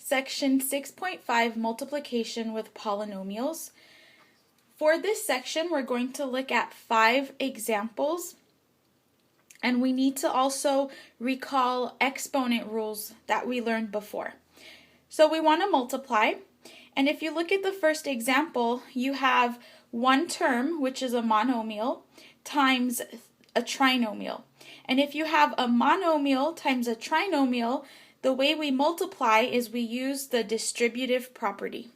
Section 6.5, Multiplication with Polynomials. For this section, we're going to look at 5 examples, and we need to also recall exponent rules that we learned before. So we want to multiply, and if you look at the first example, you have one term, which is a monomial, times a trinomial. And if you have a monomial times a trinomial, the way we multiply is we use the distributive property.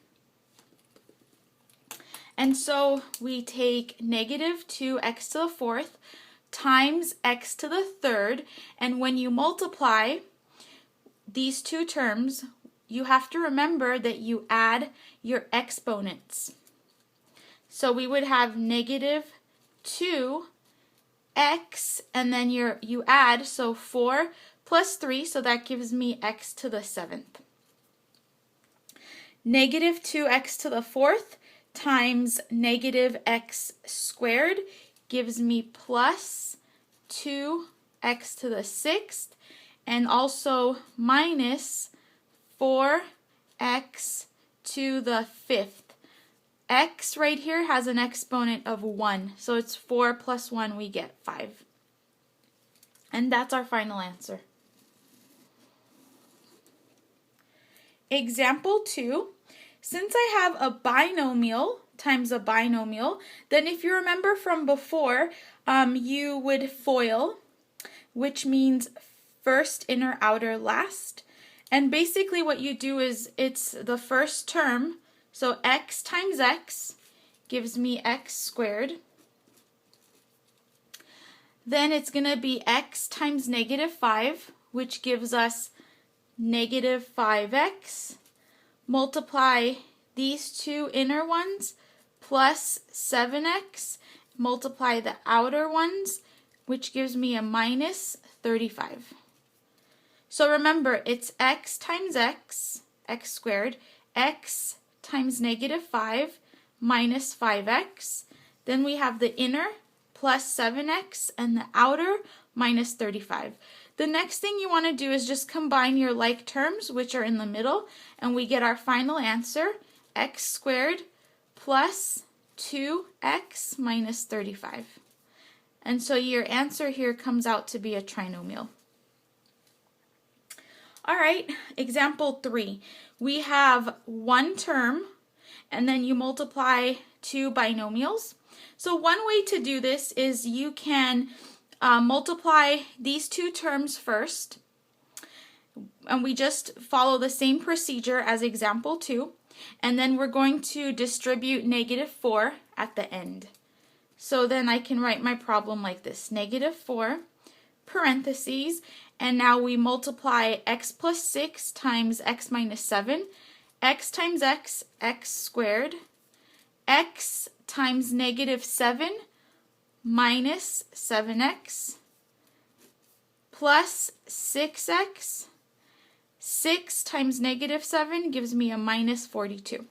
And so we take negative 2x to the fourth times x to the third, and when you multiply these two terms, you have to remember that you add your exponents. So we would have negative 2x, and then you add, so 4 plus 3, so that gives me x to the 7th. Negative 2x to the fourth times negative x squared gives me plus 2x to the 6th, and also minus 4x to the 5th. X right here has an exponent of 1, so it's 4 plus 1, we get 5. And that's our final answer. Example 2, since I have a binomial times a binomial, then if you remember from before, you would FOIL, which means first, inner, outer, last. And basically what you do is it's the first term, so x times x gives me x squared. Then it's going to be x times negative 5, which gives us negative 5x. Multiply these two inner ones plus 7x. Multiply the outer ones, which gives me a minus 35. So remember, it's x times x, x squared, x times negative 5 minus 5x. Then we have the inner plus 7x and the outer minus 35. The next thing you want to do is just combine your like terms, which are in the middle, and we get our final answer, x squared plus 2x minus 35. And so your answer here comes out to be a trinomial. All right, example 3. We have one term, and then you multiply two binomials. So one way to do this is you can multiply these two terms first, and we just follow the same procedure as example 2, and then we're going to distribute negative 4 at the end. So then I can write my problem like this, negative 4 parentheses, and now we multiply x plus 6 times x minus 7, x times x, x squared, x times negative 7 minus 7x plus 6x. 6 times negative 7 gives me a minus 42.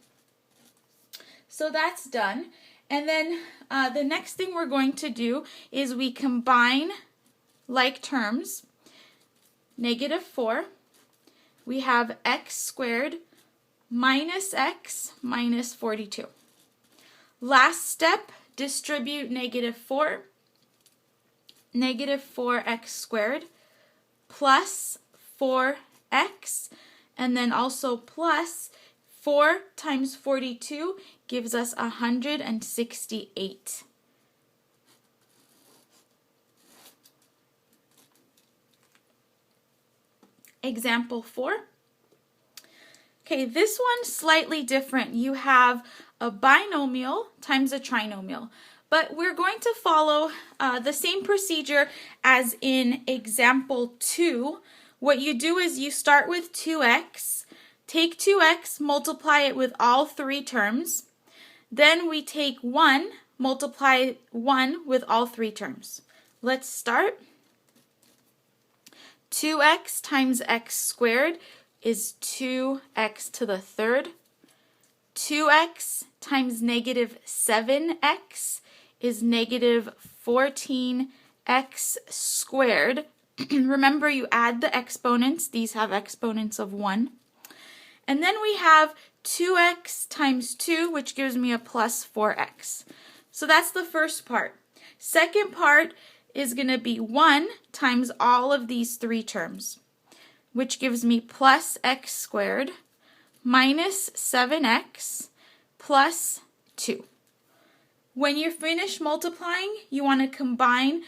So that's done. And then the next thing we're going to do is we combine like terms. Negative 4, we have x squared minus x minus 42. Last step, distribute negative 4, negative 4x squared plus 4x, and then also plus 4 times 42 gives us 168. Example 4. Okay, this one's slightly different. You have a binomial times a trinomial, but we're going to follow the same procedure as in example 2. What you do is you start with 2x, take 2x, multiply it with all three terms. Then we take 1, multiply 1 with all three terms. Let's start. 2x times x squared is 2x to the third. 2x times negative 7x is negative 14x squared. Remember, you add the exponents. These have exponents of 1. And then we have 2x times 2, which gives me a plus 4x. So that's the first part. Second part is going to be 1 times all of these three terms, which gives me plus x squared minus 7x plus 2. When you finish multiplying, you want to combine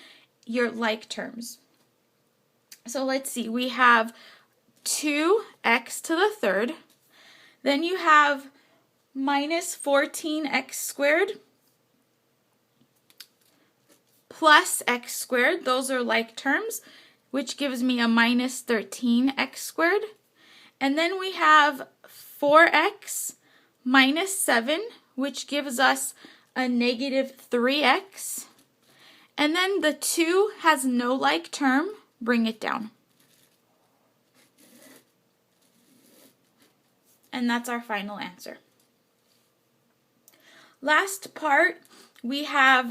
your like terms. So let's see, we have 2x to the third, then you have minus 14x squared plus x squared, those are like terms, which gives me a minus 13x squared. And then we have 4x minus 7, which gives us a negative 3x. And then the 2 has no like term, bring it down. And that's our final answer. Last part, we have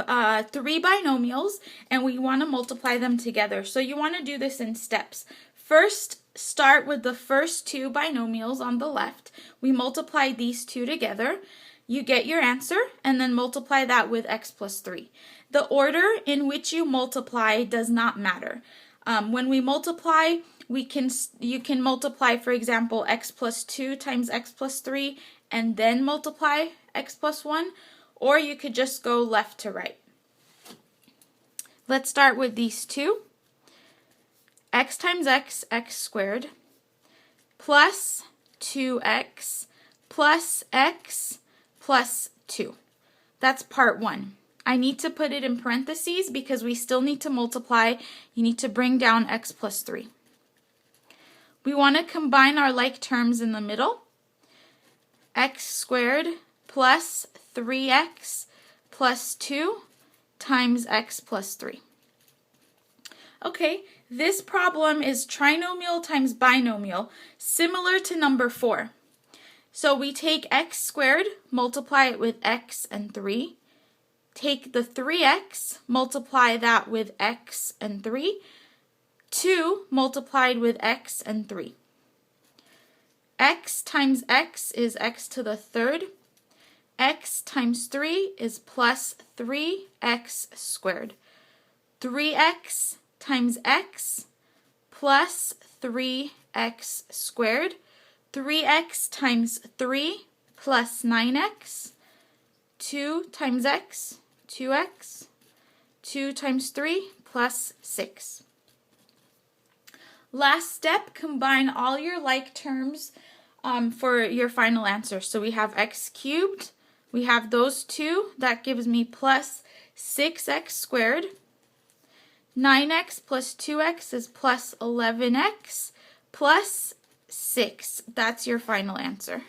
3 binomials and we want to multiply them together. So you want to do this in steps. First, start with the first 2 binomials on the left. We multiply these 2 together. You get your answer and then multiply that with x plus 3. The order in which you multiply does not matter. When we multiply, you can multiply, for example, x plus 2 times x plus 3 and then multiply x plus 1, or you could just go left to right. Let's start with these 2. X times x, x squared, plus 2x plus x plus 2. That's part 1. I need to put it in parentheses because we still need to multiply. You need to bring down x plus 3. We want to combine our like terms in the middle. X squared plus 3x plus 2 times x plus 3. Okay, this problem is trinomial times binomial, similar to number 4. So we take x squared, multiply it with x and 3. Take the 3x, multiply that with x and 3. 2 multiplied with x and 3. X times x is x to the third. X times 3 is plus 3x squared. 3x times x plus 3x squared. 3x times 3 plus 9x. 2 times x, 2x. 2 times 3 plus 6. Last step, combine all your like terms for your final answer. So we have x cubed, we have those 2, that gives me plus 6x squared. 9x plus 2x is plus 11x plus 6. That's your final answer.